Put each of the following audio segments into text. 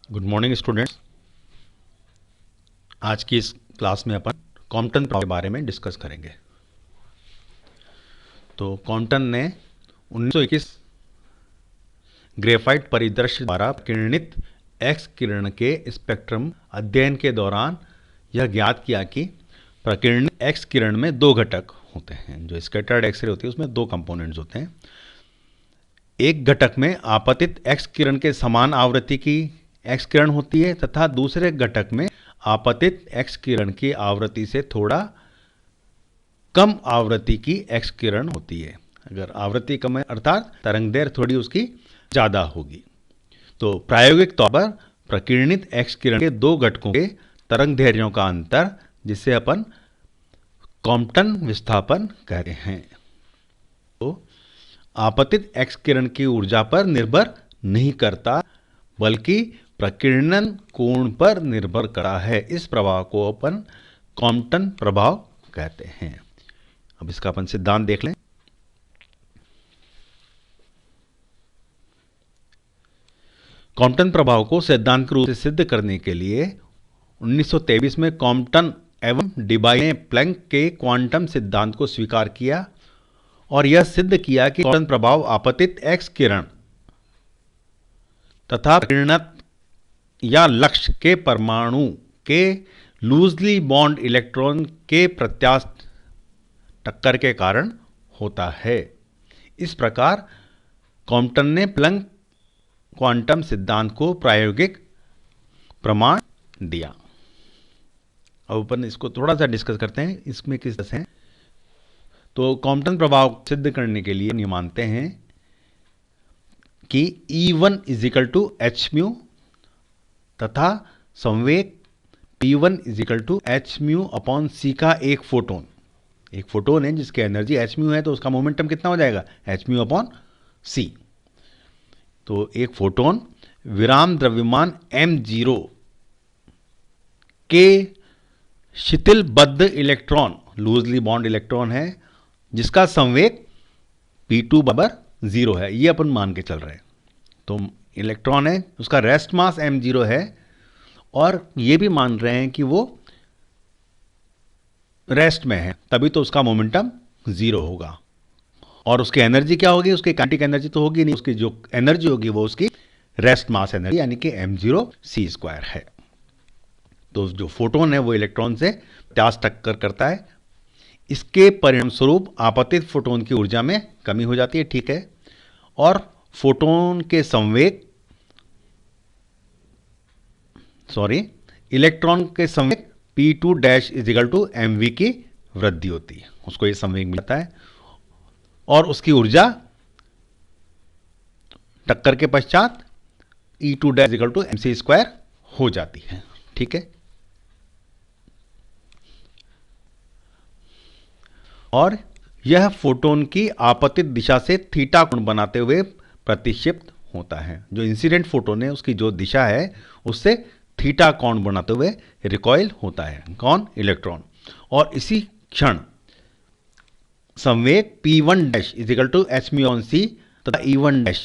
Good morning students. आज की इस क्लास में अपन कॉम्पटन के बारे में डिस्कस करेंगे। तो कॉम्पटन ने 1921 ग्रेफाइट परिदृश्य द्वारा किरणित एक्स किरण के स्पेक्ट्रम अध्ययन के दौरान यह ज्ञात किया कि प्रकिरणित एक्स किरण में दो घटक होते हैं। जो स्कैटर्ड एक्सरे होती है उसमें दो कंपोनेंट्स होते हैं। एक घटक में आपतित एक्स किरण के समान आवृत्ति की एक्स किरण होती है तथा दूसरे घटक में आपतित एक्स किरण की आवृत्ति से थोड़ा कम आवृत्ति की एक्स किरण होती है। अगर आवृत्ति कम है अर्थात तरंग दैर्घ्य थोड़ी उसकी ज़्यादा होगी। तो प्रायोगिक तौर पर प्रकिरणित एक्स किरण के दो घटकों के तरंग दैर्ध्यों का अंतर, जिसे अपन कॉम्पटन विस्थापन कहते हैं, तो आपतित एक्स किरण की ऊर्जा पर निर्भर नहीं करता बल्कि प्रकीर्णन कोण पर निर्भर करता है। इस प्रभाव को अपन कॉम्पटन प्रभाव कहते हैं। अब इसका अपन सिद्धांत देख लें। कॉम्पटन प्रभाव को सैद्धांतिक रूप से सिद्ध करने के लिए 1923 में कॉम्पटन एवं डिबाई ने प्लैंक के क्वांटम सिद्धांत को स्वीकार किया और यह सिद्ध किया कि कॉम्पटन प्रभाव आपतित एक्स किरण तथा प्रकीर्णत या लक्ष्य के परमाणु के लूजली बॉन्ड इलेक्ट्रॉन के प्रत्यास्थ टक्कर के कारण होता है। इस प्रकार कॉम्पटन ने प्लैंक क्वांटम सिद्धांत को प्रायोगिक प्रमाण दिया। अब अपन इसको थोड़ा सा डिस्कस करते हैं, इसमें किस तरह से। तो कॉम्पटन प्रभाव सिद्ध करने के लिए ये मानते हैं कि E1 is equal to h mu तथा संवेग P1 equal to h mu upon c का एक फोटोन है जिसकी एनर्जी एच म्यू है, तो उसका मोमेंटम कितना हो जाएगा एच म्यू अपॉन सी। तो एक फोटोन विराम द्रव्यमान m0 के शिथिलबद्ध इलेक्ट्रॉन, लूजली बॉन्ड इलेक्ट्रॉन है, जिसका संवेग P2 बराबर 0 है। ये अपन मान के चल रहे हैं। तो इलेक्ट्रॉन है, उसका रेस्ट मास m0 है और ये भी मान रहे हैं कि वो रेस्ट में है, तभी तो उसका मोमेंटम 0 होगा। और उसकी एनर्जी क्या होगी? उसकी काइनेटिक एनर्जी तो होगी नहीं, उसकी जो एनर्जी होगी वो उसकी रेस्ट मास एनर्जी यानी कि m0c² है। तो जो फोटोन है वो इलेक्ट्रॉन से प्रत्यास्थ टक्कर करता है। इसके परिणामस्वरूप आपतित फोटोन की ऊर्जा में कमी हो जाती है, ठीक है। और फोटोन के संवेग इलेक्ट्रॉन के संवेग P2 dash equal to mv की वृद्धि होती है, उसको ये संवेग मिलता है और उसकी ऊर्जा टक्कर के पश्चात E2 dash equal to mc² हो जाती है, ठीक है। और यह फोटोन की आपतित दिशा से थीटा कोण बनाते हुए प्रतिक्षिप्त होता है। जो इंसिडेंट फोटोन है उसकी जो दिशा है उससे थीटा कोण बनाते हुए रिकॉइल होता है, कौन? इलेक्ट्रॉन। और इसी क्षण संवेग P1 dash equal to h mu on c तथा E1 डैश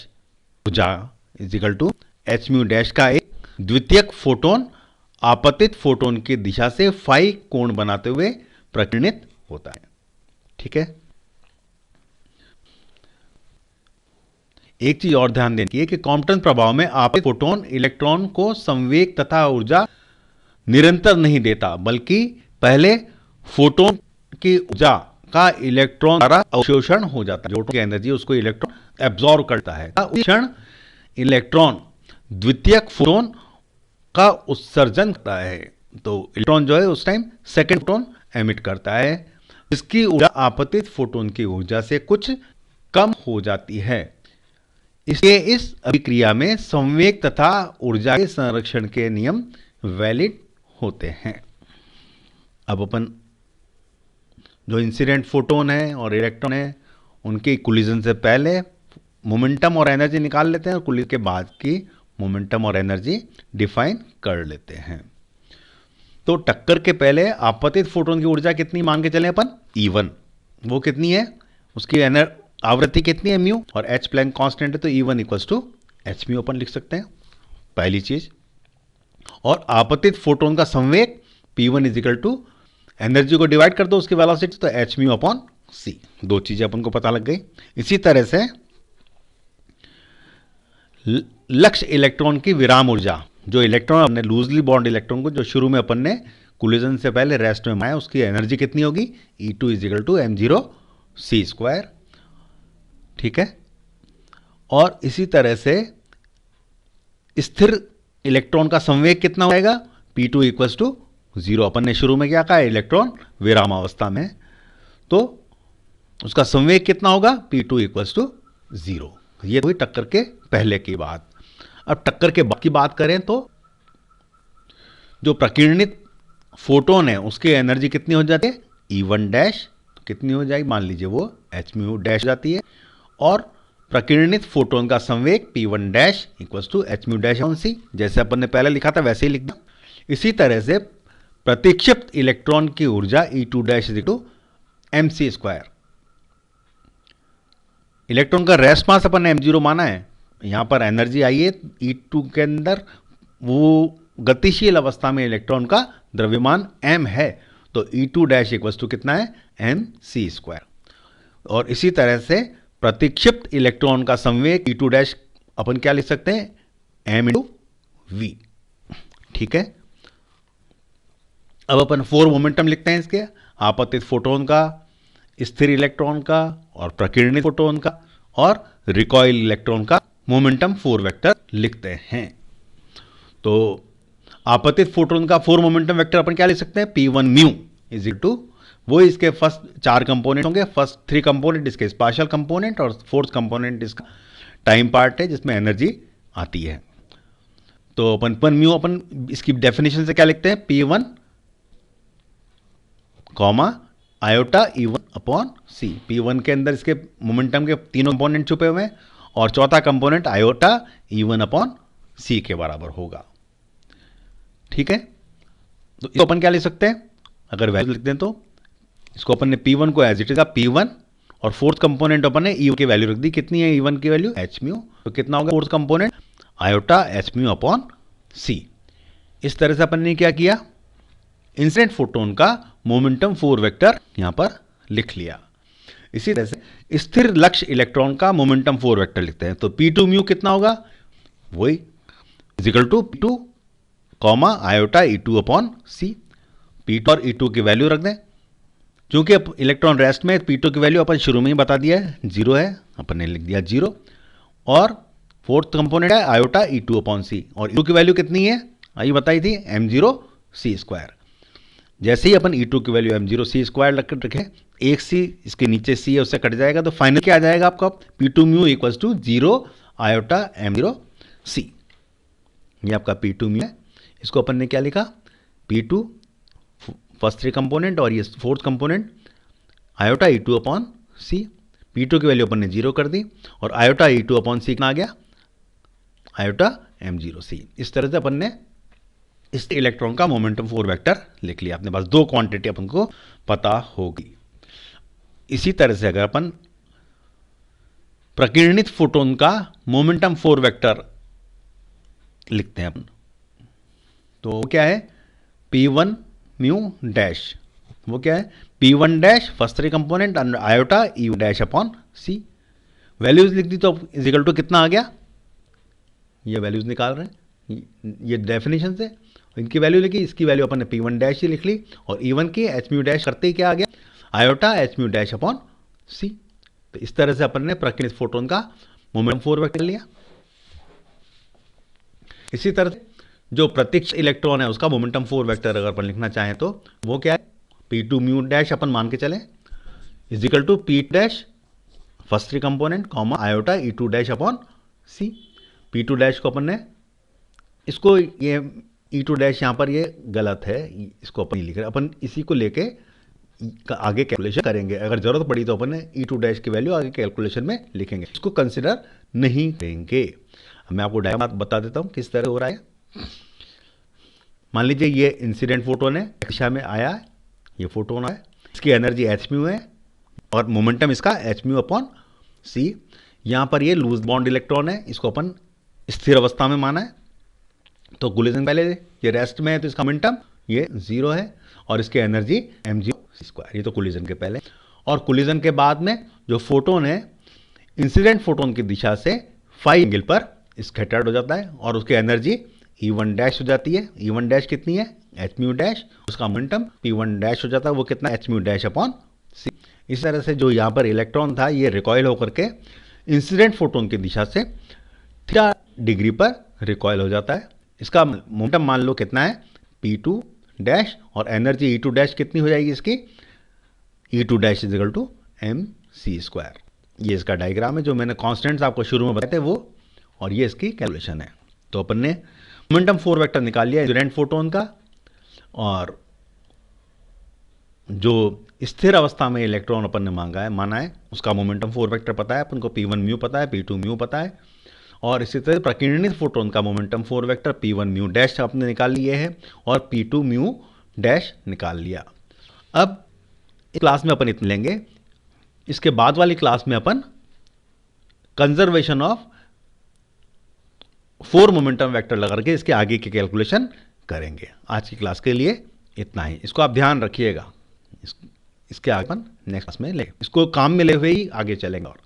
ऊर्जा equal to h mu dash का एक द्वितीयक फोटोन आपतित फोटोन की दिशा से फाई कोण बनाते हुए प्रकीर्णित होता है, ठीक है। एक चीज और ध्यान देनी है कि कॉम्पटन प्रभाव में आपतित फोटोन इलेक्ट्रॉन को संवेग तथा ऊर्जा निरंतर नहीं देता, बल्कि पहले फोटोन की ऊर्जा का इलेक्ट्रॉन द्वारा अवशोषण हो जाता है। जो की एनर्जी उसको इलेक्ट्रॉन एब्जॉर्ब करता है। उस क्षण इलेक्ट्रॉन द्वितीयक फोटोन का उत्सर्जन करता है। तो इलेक्ट्रॉन जो है उस टाइम सेकेंड फोटोन एमिट करता है, जिसकी ऊर्जा आपतित फोटोन की ऊर्जा से कुछ कम हो जाती है। इसलिए इस अभिक्रिया में संवेग तथा ऊर्जा के संरक्षण के नियम वैलिड होते हैं। अब अपन जो इंसिडेंट फोटोन है और इलेक्ट्रॉन है उनके कोलिजन से पहले मोमेंटम और एनर्जी निकाल लेते हैं और कोलिजन के बाद की मोमेंटम और एनर्जी डिफाइन कर लेते हैं। तो टक्कर के पहले आपतित फोटोन की ऊर्जा कितनी मान के चले अपन? E1। वो कितनी है? उसकी आवृत्ति कितनी है? म्यू। और H प्लैंक कांस्टेंट है तो E1 equals to h mu अपन लिख सकते हैं, पहली चीज। और आपतित फोटोन का संवेग P1 इजिकल टू एनर्जी को डिवाइड कर दो उसकी वेलोसिटी, तो एच म्यू अपॉन सी। दो चीजें अपन को पता लग गई। इसी तरह से लक्ष्य इलेक्ट्रॉन की विराम ऊर्जा, जो इलेक्ट्रॉन अपने लूजली बॉन्ड इलेक्ट्रॉन को जो शुरू में अपन ने कोलिजन से पहले रेस्ट में माया, उसकी एनर्जी कितनी होगी, E2 इजिकल टू m0c²। ठीक है। और इसी तरह से स्थिर इलेक्ट्रॉन का संवेग कितना हो जाएगा, P2 इक्वल्स टू 0। अपन ने शुरू में क्या कहा, इलेक्ट्रॉन विराम अवस्था में, तो उसका संवेग कितना होगा, P2 इक्वल्स टू 0। ये हुई टक्कर के पहले की बात। अब टक्कर के बाद की बात करें तो जो प्रकीर्णित फोटोन है उसकी एनर्जी कितनी हो जाती है, E1 डैश, तो कितनी हो जाएगी, मान लीजिए वो h म्यू डैश जाती है। और प्रकीर्णित फोटोन का संवेग P1 dash equals to h mu dash on c, जैसे अपन ने पहले लिखा था वैसे ही लिख दिया। इसी तरह से प्रतिक्षिप्त इलेक्ट्रॉन की ऊर्जा E2 dash equal to mc²। Electron का रेस्ट मास अपन ने m0 माना है, यहां पर एनर्जी आई है E2 के अंदर, वो गतिशील अवस्था में इलेक्ट्रॉन का द्रव्यमान m है, तो E2 डैश इक्वल्स टू कितना है, mc²। और इसी तरह से प्रतिक्षिप्त इलेक्ट्रॉन का संवेग E2 डैश अपन क्या लिख सकते हैं, m इंटू v। ठीक है। अब अपन 4 मोमेंटम लिखते हैं इसके, आपतित फोटोन का, स्थिर इलेक्ट्रॉन का और प्रकीर्णित फोटोन का और रिकॉइल इलेक्ट्रॉन का मोमेंटम 4 वेक्टर लिखते हैं। तो आपतित फोटोन का 4 मोमेंटम वेक्टर अपन क्या लिख सकते हैं, P1 mu is equal to, वो इसके फर्स्ट 4 कंपोनेंट होंगे, फर्स्ट 3 कंपोनेंट इसके स्पार्शियल कंपोनेंट और फोर्थ कंपोनेंट इसका टाइम पार्ट है जिसमें एनर्जी आती है। तो अपन म्यू अपन इसकी डेफिनेशन से क्या लिखते हैं, P1 comma iota E1 upon सी। P1 के अंदर इसके मोमेंटम के तीनों कंपोनेंट छुपे हुए हैं और चौथा कंपोनेंट आयोटा E1 अपॉन सी के बराबर होगा। ठीक है। तो इसको अपन क्या लिख सकते हैं, अगर वैल्यू लिखते हैं तो इसको अपन ने P1 को एज इट इज का P1 और फोर्थ कंपोनेंट अपन ने E1 की वैल्यू रख दी, कितनी है E1 की वैल्यू, h म्यू, तो कितना होगा fourth component iota h mu upon c. इस तरह से अपन ने क्या किया, इंसिडेंट फोटोन का मोमेंटम 4 वेक्टर यहां पर लिख लिया। इसी तरह से स्थिर लक्ष्य इलेक्ट्रॉन का मोमेंटम 4 वेक्टर लिखते हैं, तो P2 म्यू कितना होगा, वही equal to P2 comma iota E2 upon C. P2 और E2 की वैल्यू रख दें, क्योंकि अब इलेक्ट्रॉन रेस्ट में P2 की वैल्यू अपन शुरू में ही बता दिया है 0 है, अपन ने लिख दिया 0। और फोर्थ कंपोनेंट है आयोटा E2 अपॉन सी, और E2 की वैल्यू कितनी है, आइए बताई थी, m0c²। जैसे ही अपन E2 की वैल्यू m0c² रखें, एक सी इसके नीचे सी है उससे कट जाएगा, तो फाइनल क्या आ जाएगा आपका, P2 mu equals to 0 iota m0c। ये आपका P2 म्यू है। इसको अपन ने क्या लिखा, P2 फर्स्ट 3 कंपोनेंट और ये fourth component iota E2 upon सी। P2 की वैल्यू अपन ने 0 कर दी और आयोटा E2 अपॉन सी कितना आ गया, आयोटा m0c। इस तरह से अपन ने इस इलेक्ट्रॉन का मोमेंटम 4 वेक्टर लिख लिया। अपने पास 2 क्वांटिटी अपन को पता होगी। इसी तरह से अगर अपन प्रकीर्णित फोटोन का मोमेंटम 4 वेक्टर लिखते हैं अपन, तो क्या है, P1 म्यू डैश, वो क्या है, P1 dash first 3 component iota E dash upon c. Values लिख दी तो इजिकल टू कितना आ गया, ये वैल्यूज निकाल रहे हैं ये डेफिनेशन से, इनकी वैल्यू लिखी, इसकी वैल्यू अपन ने P1 डैश ही लिख ली और E1 की h म्यू डैश करते ही क्या आ गया, iota h mu dash upon c. तो इस तरह से अपन ने प्रकीर्णित फोटोन का मोमेंटम 4 वेक्टर लिया। इसी तरह से जो प्रत्यक्ष इलेक्ट्रॉन है उसका मोमेंटम 4 वेक्टर अगर अपन लिखना चाहें तो वो क्या है, P2 म्यू डैश अपन मान के चलें इजिकल two P dash first 3 component comma iota E2 dash upon सी। P2 डैश को अपन ने, इसको ये E2 डैश यहाँ पर ये गलत है, इसको अपन लिख रहे हैं, अपन इसी को लेके आगे कैलकुलेशन करेंगे, अगर जरूरत पड़ी तो अपन E2 डैश की वैल्यू आगे कैलकुलेशन में लिखेंगे, इसको कंसिडर नहीं करेंगे। मैं आपको डायग्राम बता देता हूँ किस तरह हो रहा है। मान लीजिए ये इंसिडेंट फोटोन है, दिशा में आया है, ये फोटोन आया, इसकी एनर्जी h म्यू है और मोमेंटम इसका h म्यू अपॉन सी। यहाँ पर ये लूज बॉन्ड इलेक्ट्रॉन है, इसको अपन स्थिर अवस्था में माना है, तो कोलिजन पहले ये रेस्ट में है तो इसका मोमेंटम ये 0 है और इसकी एनर्जी m0 ये तो कोलिजन के पहले। और कोलिजन के बाद में जो फोटोन है इंसिडेंट फोटोन की दिशा से फाई एंगल पर स्कैटर्ड हो जाता है और उसकी एनर्जी E1 डैश हो जाती है। E1 डैश कितनी है h म्यू डैश, उसका मोमेंटम P1 डैश हो जाता है, वो कितना h mu dash upon c। इस तरह से जो यहाँ पर इलेक्ट्रॉन था ये रिकॉयल होकर के इंसिडेंट फोटोन की दिशा से थीटा डिग्री पर रिकॉयल हो जाता है। इसका मोमेंटम मान लो कितना है P2 डैश और एनर्जी E2 डैश कितनी हो जाएगी इसकी E2 dash is equal to mc²। ये इसका डायग्राम है जो मैंने कॉन्स्टेंट्स आपको शुरू में बताए थे वो, और ये इसकी कैलकुलेशन है। तो अपन ने मोमेंटम 4 वेक्टर निकाल लिया इंसिडेंट फोटोन का, और जो स्थिर अवस्था में इलेक्ट्रॉन अपन ने माना है उसका मोमेंटम 4 वेक्टर पता है अपन को, P1 म्यू पता है, P2 म्यू पता है, और इसी तरह प्रकीर्णित फोटोन का momentum 4 vector P1 mu dash आपने निकाल लिए है और P2 म्यू डैश निकाल लिया। अब इस क्लास में अपन इतने लेंगे, इसके बाद वाली क्लास में अपन कंजर्वेशन ऑफ 4 मोमेंटम वेक्टर लगा के इसके आगे की कैलकुलेशन करेंगे। आज की क्लास के लिए इतना ही, इसको आप ध्यान रखिएगा। इसके आगे अपन नेक्स्ट क्लास में ले, इसको काम में ले हुए ही आगे चलेंगे। और